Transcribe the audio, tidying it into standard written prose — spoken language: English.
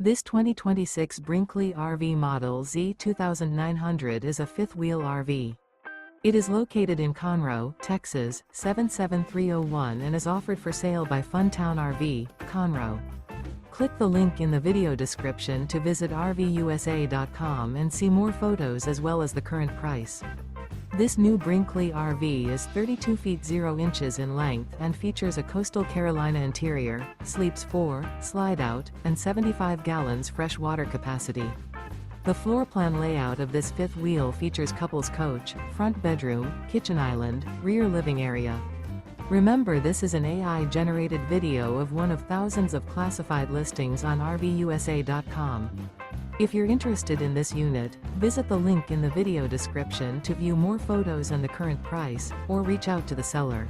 This 2026 Brinkley RV Model Z 2900 is a fifth-wheel RV. It is located in Conroe, Texas, 77301 and is offered for sale by Funtown RV, Conroe. Click the link in the video description to visit RVUSA.com and see more photos as well as the current price. This new Brinkley RV is 32 feet 0 inches in length and features a coastal Carolina interior, sleeps 4, slide-out, and 75 gallons fresh water capacity. The floor plan layout of this fifth wheel features couples coach, front bedroom, kitchen island, rear living area. Remember, this is an AI-generated video of one of thousands of classified listings on RVUSA.com. If you're interested in this unit, visit the link in the video description to view more photos and the current price, or reach out to the seller.